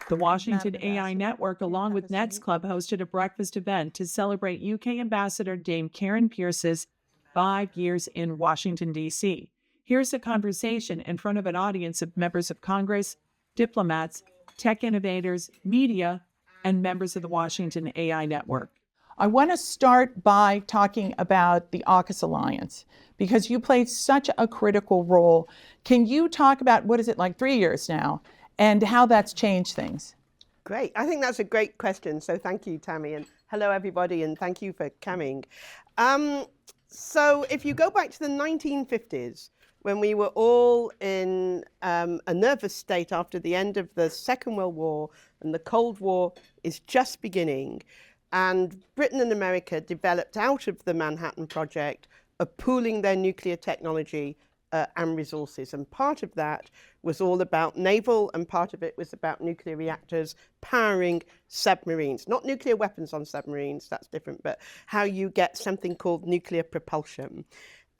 The Washington AI Network, along with Nets Club, hosted a breakfast event to celebrate UK Ambassador Dame Karen Pierce's 5 years in Washington, D.C. Here's a conversation in front of an audience of members of Congress, diplomats, tech innovators, media, and members of the Washington AI Network. I want to start by talking about the AUKUS Alliance, because you played such a critical role. Can you talk about, what is it, like 3 years now, and how that's changed things? Great. I think that's a great question. So thank you, Tammy, and hello, everybody, and thank you for coming. So if you go back to the 1950s, when we were all in a nervous state after the end of the Second World War, and the Cold War is just beginning, and Britain and America developed out of the Manhattan Project of pooling their nuclear technology and resources. And part of that was all about naval, and part of it was about nuclear reactors powering submarines. Not nuclear weapons on submarines, that's different, but how you get something called nuclear propulsion.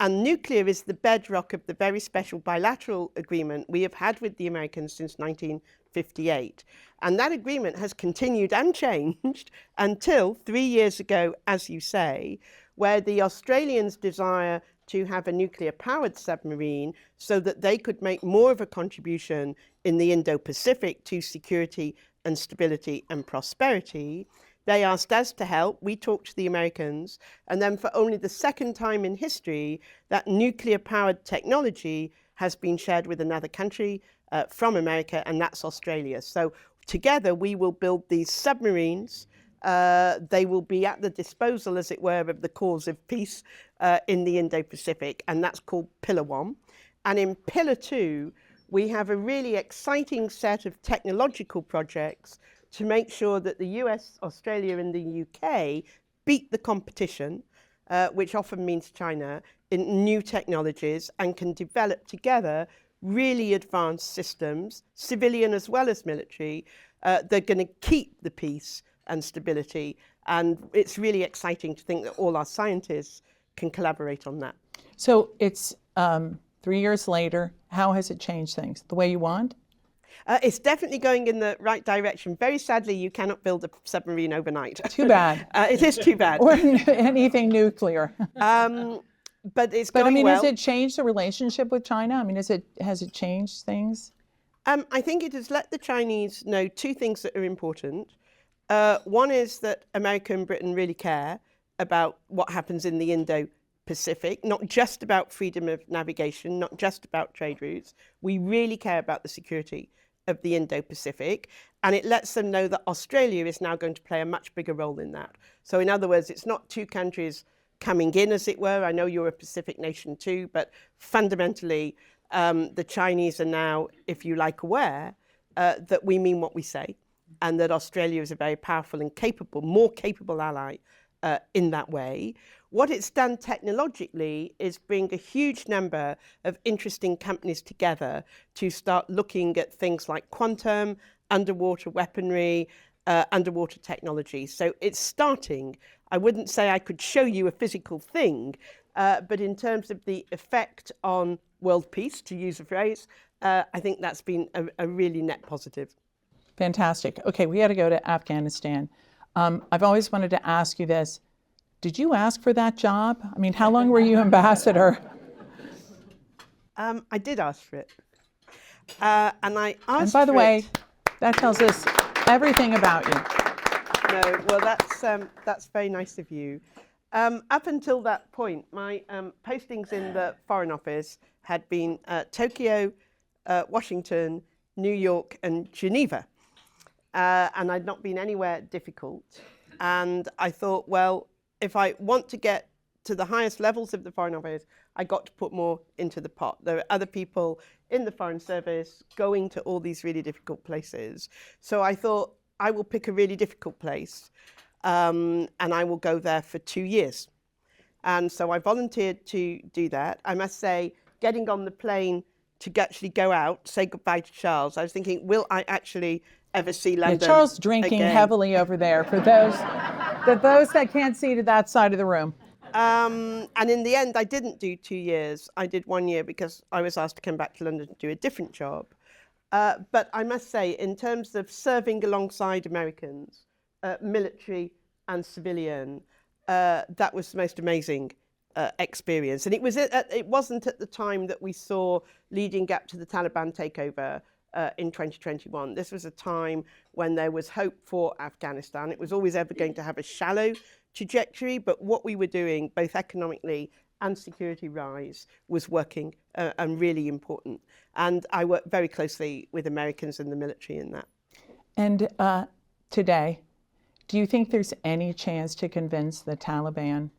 And nuclear is the bedrock of the very special bilateral agreement we have had with the Americans since 1958. And that agreement has continued unchanged until 3 years ago, as you say, where the Australians desire to have a nuclear-powered submarine so that they could make more of a contribution in the Indo-Pacific to security and stability and prosperity. They asked us to help, we talked to the Americans, and then for only the second time in history, that nuclear-powered technology has been shared with another country from America, and that's Australia. So together we will build these submarines. They will be at the disposal, as it were, of the cause of peace in the Indo-Pacific, and that's called Pillar 1. And in Pillar 2, we have a really exciting set of technological projects to make sure that the US, Australia, and the UK beat the competition, which often means China, in new technologies, and can develop together really advanced systems, civilian as well as military. They're going to keep the peace and stability. And it's really exciting to think that all our scientists can collaborate on that. So it's 3 years later. How has it changed things? The way you want? It's definitely going in the right direction. Very sadly, you cannot build a submarine overnight. Too bad. It is too bad. Or anything nuclear. But it's But I going mean, well. has it changed the relationship with China? I mean, has it changed things? I think it has let the Chinese know two things that are important. One is that America and Britain really care about what happens in the Indo-Pacific, not just about freedom of navigation, not just about trade routes. We really care about the security of the Indo-Pacific, and it lets them know that Australia is now going to play a much bigger role in that. So in other words, it's not two countries coming in, as it were. I know you're a Pacific nation too, but fundamentally, the Chinese are now, if you like, aware that we mean what we say, and that Australia is a very powerful and capable, more capable ally in that way. What it's done technologically is bring a huge number of interesting companies together to start looking at things like quantum, underwater weaponry, underwater technology. So it's starting. I wouldn't say I could show you a physical thing, but in terms of the effect on world peace, to use a phrase, I think that's been a really net positive. Fantastic. Okay, we got to go to Afghanistan. I've always wanted to ask you this. Did you ask for that job? I mean, how long were you ambassador? I did ask for it. And I asked And by the way, it. that tells us everything about you. No, well, that's very nice of you. Up until that point, my postings in the Foreign Office had been Tokyo, Washington, New York, and Geneva. And I'd not been anywhere difficult. And I thought, well, if I want to get to the highest levels of the Foreign Office, I got to put more into the pot. There are other people in the Foreign Service going to all these really difficult places. So I thought, I will pick a really difficult place, and I will go there for 2 years. And so I volunteered to do that. I must say, getting on the plane to actually go out, say goodbye to Charles, I was thinking, will I actually ever see London Yeah, Charles drinking again? heavily over there for those that can't see to that side of the room. And in the end, I didn't do 2 years. I did 1 year because I was asked to come back to London to do a different job. But I must say, in terms of serving alongside Americans, military and civilian, that was the most amazing experience. And it wasn't at the time that we saw leading up to the Taliban takeover in 2021. This was a time when there was hope for Afghanistan. It was always ever going to have a shallow trajectory, but what we were doing, both economically and security-wise, was working and really important. And I worked very closely with Americans and the military in that. And today, do you think there's any chance to convince the Taliban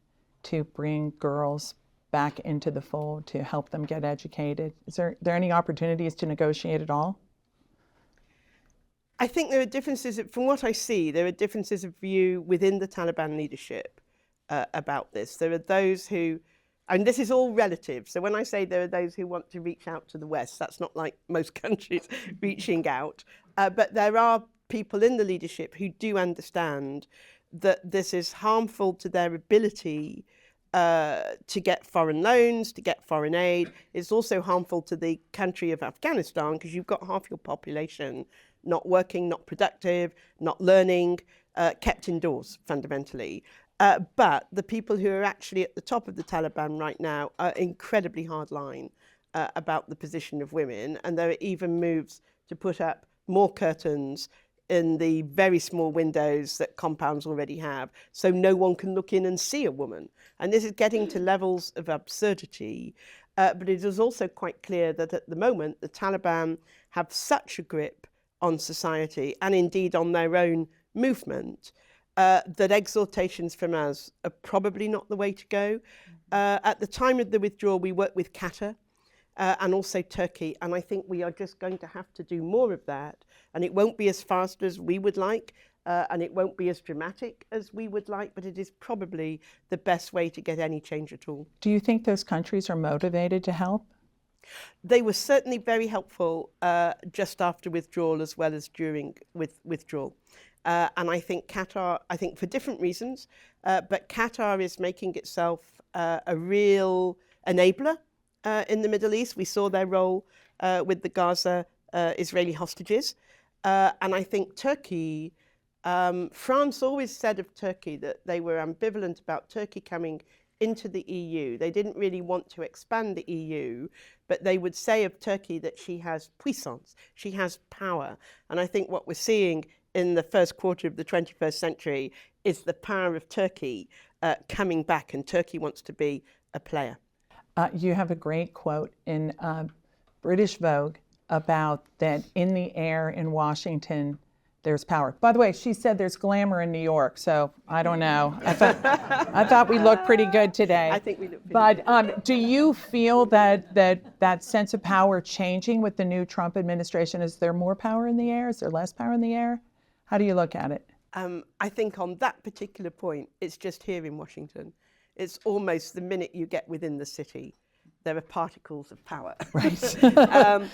to bring girls back into the fold, to help them get educated? Is there any opportunities to negotiate at all? I think there are differences, from what I see, there are differences of view within the Taliban leadership about this. There are those who, and this is all relative, so when I say there are those who want to reach out to the West, that's not like most countries reaching out, but there are people in the leadership who do understand that this is harmful to their ability to get foreign loans, to get foreign aid. It's also harmful to the country of Afghanistan because you've got half your population not working, not productive, not learning, kept indoors fundamentally. But the people who are actually at the top of the Taliban right now are incredibly hardline about the position of women. And there are even moves to put up more curtains in the very small windows that compounds already have, so no one can look in and see a woman. And this is getting to levels of absurdity. But it is also quite clear that at the moment, the Taliban have such a grip on society and indeed on their own movement that exhortations from us are probably not the way to go. At the time of the withdrawal, we worked with Qatar and also Turkey, and I think we are just going to have to do more of that, and it won't be as fast as we would like, and it won't be as dramatic as we would like, but it is probably the best way to get any change at all. Do you think those countries are motivated to help? They were certainly very helpful just after withdrawal as well as during withdrawal. And I think Qatar, for different reasons, but Qatar is making itself a real enabler in the Middle East. We saw their role with the Gaza Israeli hostages. And I think Turkey, France always said of Turkey that they were ambivalent about Turkey coming into the EU. They didn't really want to expand the EU, but they would say of Turkey that she has puissance, she has power. And I think what we're seeing in the first quarter of the 21st century is the power of Turkey coming back, and Turkey wants to be a player. You have a great quote in British Vogue about that in the air in Washington, there's power. By the way, she said there's glamour in New York, so I don't know. I thought we looked pretty good today. I think we look pretty good. But do you feel that sense of power changing with the new Trump administration? Is there more power in the air? Is there less power in the air? How do you look at it? I think on that particular point, it's just here in Washington. It's almost the minute you get within the city, there are particles of power. Right.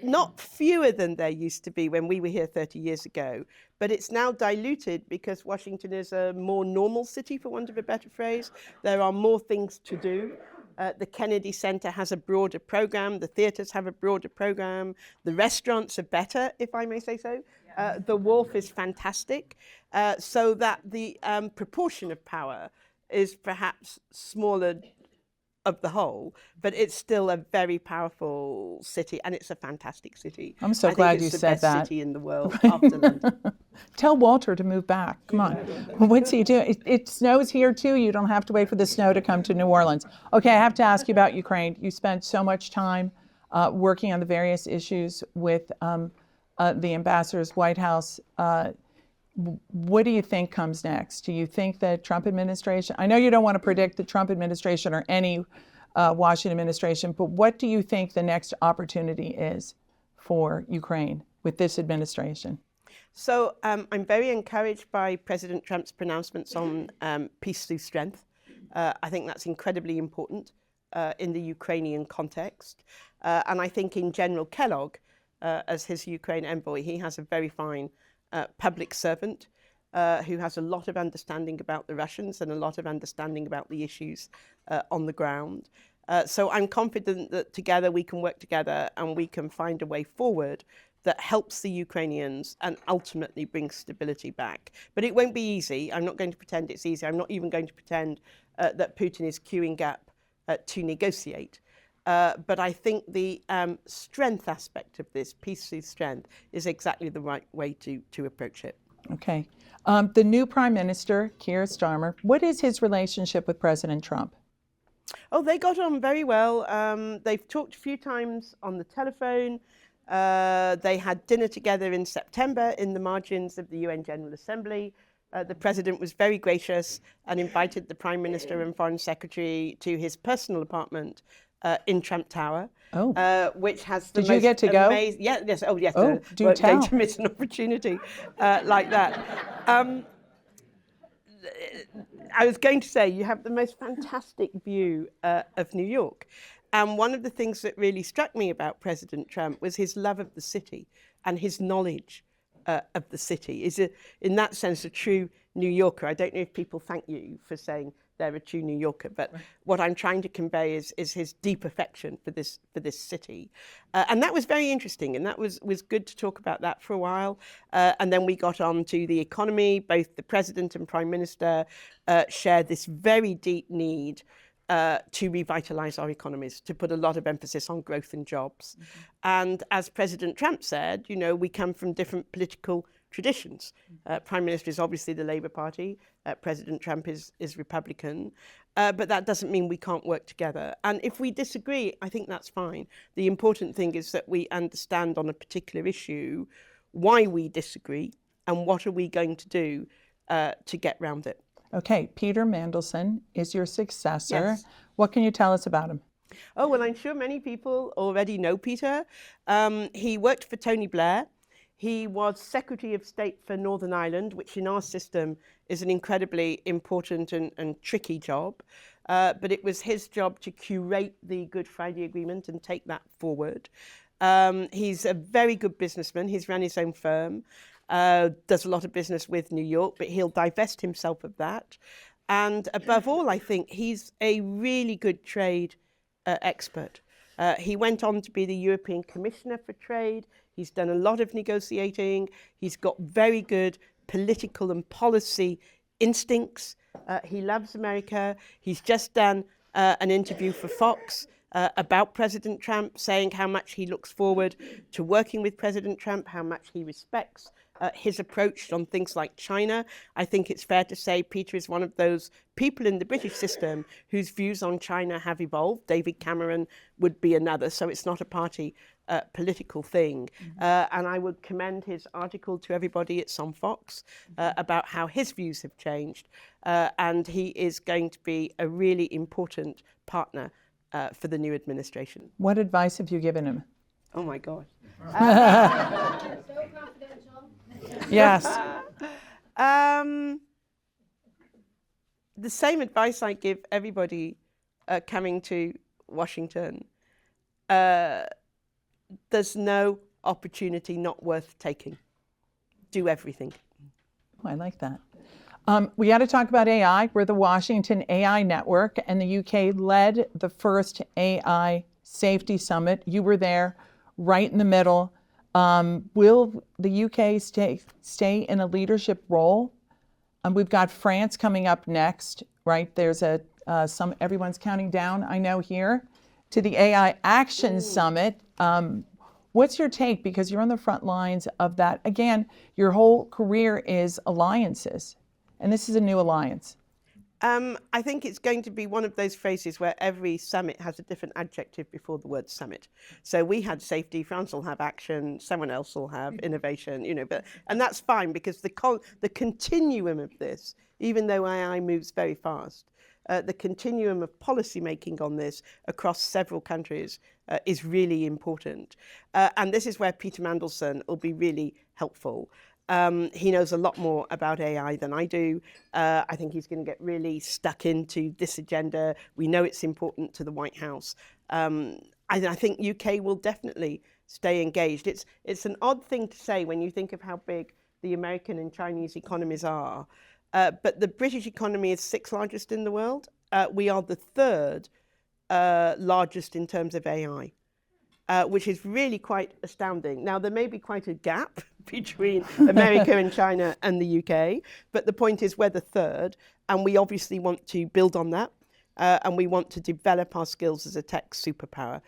Not fewer than there used to be when we were here 30 years ago, but it's now diluted because Washington is a more normal city, for want of a better phrase. There are more things to do. The Kennedy Center has a broader program. The theaters have a broader program. The restaurants are better, if I may say so. The wharf is fantastic, so that the proportion of power is perhaps smaller of the whole, but it's still a very powerful city, and it's a fantastic city. I'm so glad you said that. It's the best city in the world after London. Tell Walter to move back. Come on. What's he doing? It snows here too. You don't have to wait for the snow to come to New Orleans. Okay, I have to ask you about Ukraine. You spent so much time working on the various issues with the ambassador's White House. What do you think comes next? Do you think that Trump administration, I know you don't want to predict the Trump administration or any Washington administration, but what do you think the next opportunity is for Ukraine with this administration? So I'm very encouraged by President Trump's pronouncements on peace through strength. I think that's incredibly important in the Ukrainian context. And I think in General Kellogg, as his Ukraine envoy, he has a very fine public servant who has a lot of understanding about the Russians and a lot of understanding about the issues on the ground. So I'm confident that together we can work together and we can find a way forward that helps the Ukrainians and ultimately brings stability back. But it won't be easy. I'm not going to pretend it's easy. I'm not even going to pretend that Putin is queuing up to negotiate. But I think the strength aspect of this, peace through strength, is exactly the right way to approach it. Okay. The new Prime Minister, Keir Starmer, what is his relationship with President Trump? Oh, they got on very well. They've talked a few times on the telephone. They had dinner together in September in the margins of the UN General Assembly. The President was very gracious and invited the Prime Minister and Foreign Secretary to his personal apartment in Trump Tower, which has the Did most you get to go? Yes. Oh, yes. Oh, do weren't going tell. to miss an opportunity like that. I was going to say, you have the most fantastic view of New York. And one of the things that really struck me about President Trump was his love of the city and his knowledge of the city. Is in that sense a true New Yorker. I don't know if people thank you for saying they're a true New Yorker, but what I'm trying to convey is his deep affection for this city. And that was very interesting, and that was good to talk about that for a while. And then we got on to the economy. Both the President and Prime Minister shared this very deep need to revitalise our economies, to put a lot of emphasis on growth and jobs. Mm-hmm. And as President Trump said, you know, we come from different political traditions. Prime Minister is obviously the Labour Party. President Trump is Republican. But that doesn't mean we can't work together. And if we disagree, I think that's fine. The important thing is that we understand on a particular issue why we disagree and what are we going to do to get round it. Okay, Peter Mandelson is your successor. Yes. What can you tell us about him? Oh, well, I'm sure many people already know Peter. He worked for Tony Blair. He was Secretary of State for Northern Ireland, which in our system is an incredibly important and tricky job. But it was his job to curate the Good Friday Agreement and take that forward. He's a very good businessman. He's run his own firm. Does a lot of business with New York, but he'll divest himself of that. And above all, I think he's a really good trade expert. He went on to be the European Commissioner for Trade. He's done a lot of negotiating. He's got very good political and policy instincts. He loves America. He's just done an interview for Fox about President Trump, saying how much he looks forward to working with President Trump, how much he respects his approach on things like China. I think it's fair to say Peter is one of those people in the British system whose views on China have evolved. David Cameron would be another, so it's not a party political thing. And I would commend his article to everybody. It's on Fox about how his views have changed. And he is going to be a really important partner for the new administration. What advice have you given him? Oh my God. So confidential. Yes. The same advice I give everybody coming to Washington. There's no opportunity not worth taking. Do everything. Oh, I like that. We got to talk about AI. We're the Washington AI Network, and the UK led the first AI Safety Summit. You were there, right in the middle. Will the UK stay in a leadership role? We've got France coming up next, right? There's everyone's counting down, I know, here to the AI Action Summit. What's your take? Because you're on the front lines of that. Again, your whole career is alliances, and this is a new alliance. I think it's going to be one of those phrases where every summit has a different adjective before the word summit. So we had safety, France will have action, someone else will have innovation, you know, and that's fine because the continuum of this, even though AI moves very fast, the continuum of policy making on this across several countries is really important. And this is where Peter Mandelson will be really helpful. He knows a lot more about AI than I do. I think he's going to get really stuck into this agenda. We know it's important to the White House. I think UK will definitely stay engaged. It's an odd thing to say when you think of how big the American and Chinese economies are. But the British economy is 6th largest in the world. We are the 3rd largest in terms of AI. Which is really quite astounding. Now, there may be quite a gap between America and China and the UK, but the point is we're the third, and we obviously want to build on that, and we want to develop our skills as a tech superpower.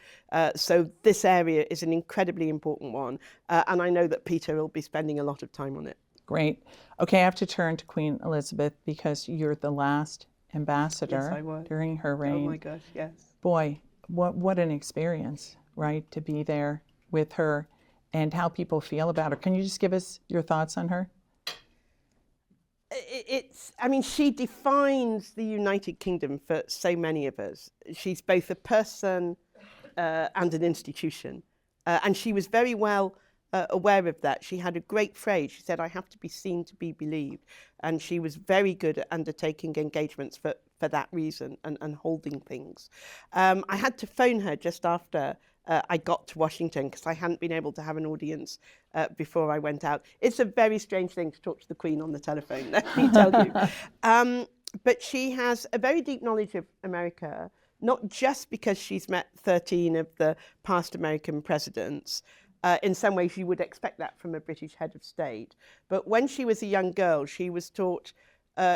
So this area is an incredibly important one, and I know that Peter will be spending a lot of time on it. Great. Okay, I have to turn to Queen Elizabeth because you're the last ambassador Yes, I was. during her reign. Oh my gosh, yes. Boy, what an experience, right, to be there with her and how people feel about her. Can you just give us your thoughts on her? I mean, she defines the United Kingdom for so many of us. She's both a person and an institution. And she was very well aware of that. She had a great phrase. She said, I have to be seen to be believed. And she was very good at undertaking engagements for that reason and holding things. I had to phone her just after I got to Washington because I hadn't been able to have an audience before I went out. It's a very strange thing to talk to the Queen on the telephone, let me tell you. But she has a very deep knowledge of America, not just because she's met 13 of the past American presidents. In some ways, you would expect that from a British head of state. But when she was a young girl, she was taught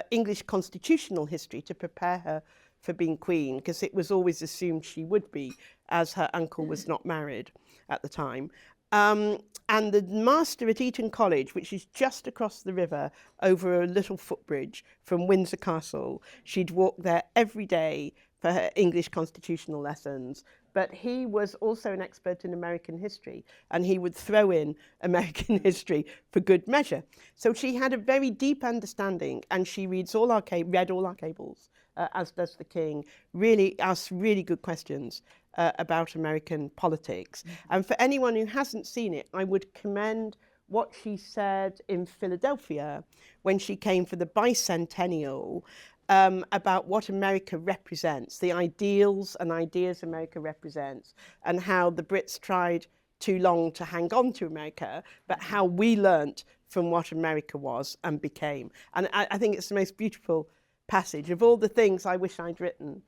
English constitutional history to prepare her for being queen, because it was always assumed she would be, as her uncle was not married at the time. And the master at Eton College, which is just across the river over a little footbridge from Windsor Castle, she'd walk there every day for her English constitutional lessons. But he was also an expert in American history, and he would throw in American history for good measure. So she had a very deep understanding, and she read all our cables, as does the King, really asks really good questions about American politics. And for anyone who hasn't seen it, I would commend what she said in Philadelphia when she came for the bicentennial about what America represents, the ideals and ideas America represents, and how the Brits tried too long to hang on to America, but how we learnt from what America was and became. And I think it's the most beautiful passage. Of all the things I wish I'd written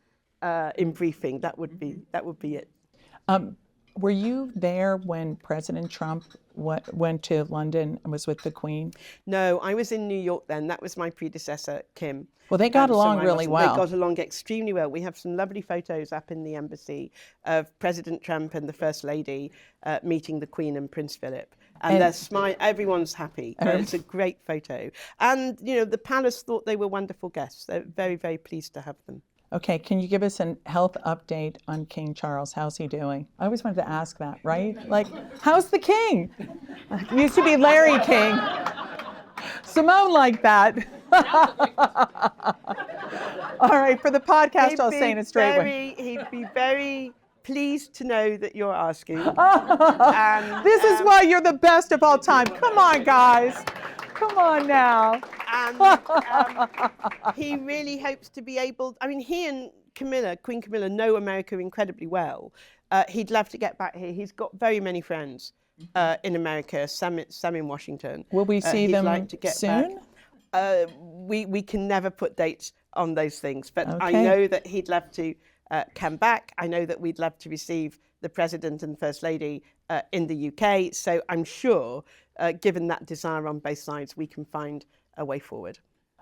in briefing, that would be it. Were you there when President Trump went to London and was with the Queen? No, I was in New York then. That was my predecessor, Kim. Well, they got along so really well. They got along extremely well. We have some lovely photos up in the embassy of President Trump and the First Lady meeting the Queen and Prince Philip. And they're smiling. Everyone's happy. It's a great photo. And, you know, the palace thought they were wonderful guests. They're very, very pleased to have them. Okay, can you give us a health update on King Charles? How's he doing? I always wanted to ask that, right? Like, how's the King? It used to be Larry King. Simone like that. All right, for the podcast, I'll say in a straight way. He'd be very pleased to know that you're asking. This is why you're the best of all time. Come on, guys. Come on now. And he really hopes to be able, I mean, he and Camilla, Queen Camilla, know America incredibly well. He'd love to get back here. He's got very many friends in America, some in Washington. Will we see them like to get soon? Back. We can never put dates on those things, but Okay. I know that he'd love to come back. I know that we'd love to receive the President and First Lady in the UK. So I'm sure, given that desire on both sides, we can find a way forward.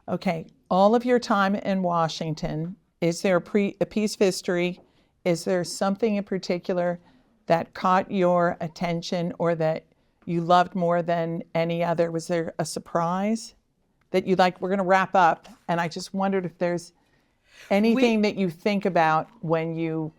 Okay, all of your time in Washington, is there a piece of history? Is there something in particular that caught your attention or that you loved more than any other? Was there a surprise that you like? We're going to wrap up, and I just wondered if there's anything that you think about when you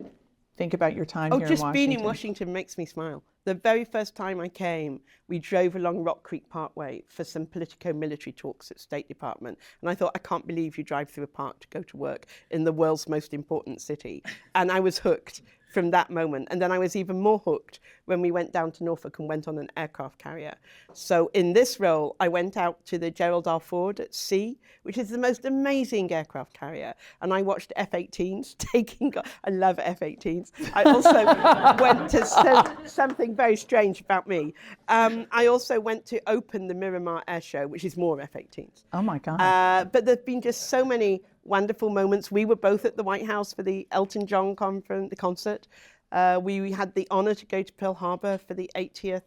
think about your time here in Washington. Just being in Washington makes me smile. The very first time I came, we drove along Rock Creek Parkway for some politico-military talks at State Department. And I thought, I can't believe you drive through a park to go to work in the world's most important city. And I was hooked from that moment. And then I was even more hooked when we went down to Norfolk and went on an aircraft carrier. So in this role, I went out to the Gerald R. Ford at sea, which is the most amazing aircraft carrier. And I watched F-18s taking, I love F-18s. I also went to something very strange about me. I also went to open the Miramar Air Show, which is more F-18s. Oh my God. But there've been just so many wonderful moments. We were both at the White House for the Elton John concert. We had the honor to go to Pearl Harbor for the 80th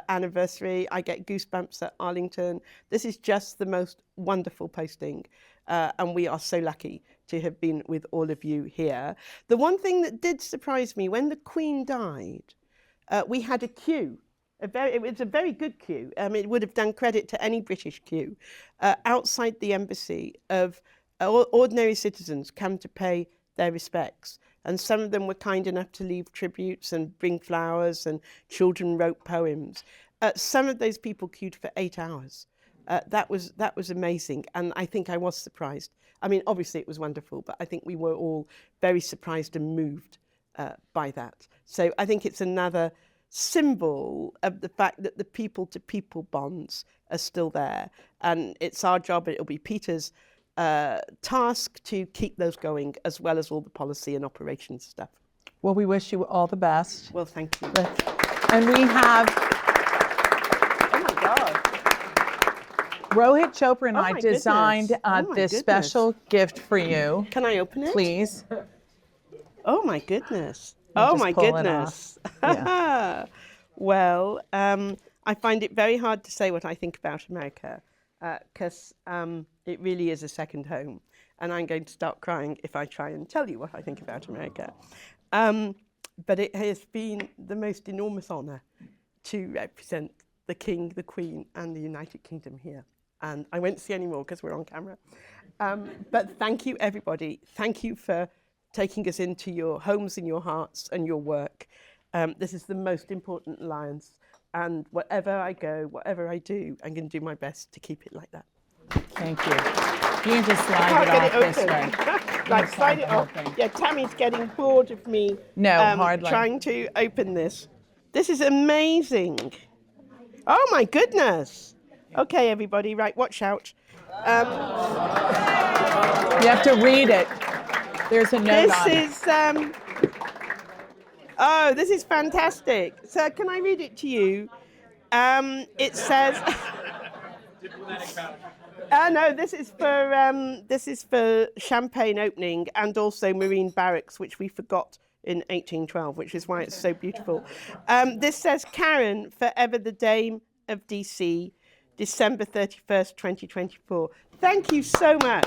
anniversary. I get goosebumps at Arlington. This is just the most wonderful posting. And we are so lucky to have been with all of you here. The one thing that did surprise me, when the Queen died, we had a queue. It was a very good queue. It would have done credit to any British queue outside the embassy of ordinary citizens come to pay their respects. And some of them were kind enough to leave tributes and bring flowers, and children wrote poems. Some of those people queued for 8 hours. That was amazing, and I think I was surprised. I mean, obviously it was wonderful, but I think we were all very surprised and moved by that. So I think it's another symbol of the fact that the people-to-people bonds are still there, and it's our job, it'll be Peter's task to keep those going, as well as all the policy and operations stuff. Well, we wish you all the best. Well, thank you. And we have Oh my God. Rohit Chopra and Oh I my designed goodness. Oh my this goodness. special gift for you. Can I open it? Please. Oh my goodness. You Oh just my pull it goodness. Yeah. Well, I find it very hard to say what I think about America, because it really is a second home. And I'm going to start crying if I try and tell you what I think about America. But it has been the most enormous honour to represent the King, the Queen, and the United Kingdom here. And I won't see any more because we're on camera. But thank you, everybody. Thank you for taking us into your homes and your hearts and your work. This is the most important alliance. And wherever I go, whatever I do, I'm going to do my best to keep it like that. Thank you. You can just slide Can't it get off it this open. way. Right, slide it the whole off. thing. Yeah, Tammy's getting bored of me Hardly. trying to open this. This is amazing. Oh my goodness. Okay, everybody, right, watch out. You have to read it. There's a note on it. This is, oh, this is fantastic. So can I read it to you? It says, no, this is for Champagne opening and also Marine Barracks, which we forgot in 1812, which is why it's so beautiful. This says, Karen, forever the Dame of DC, December 31st, 2024. Thank you so much.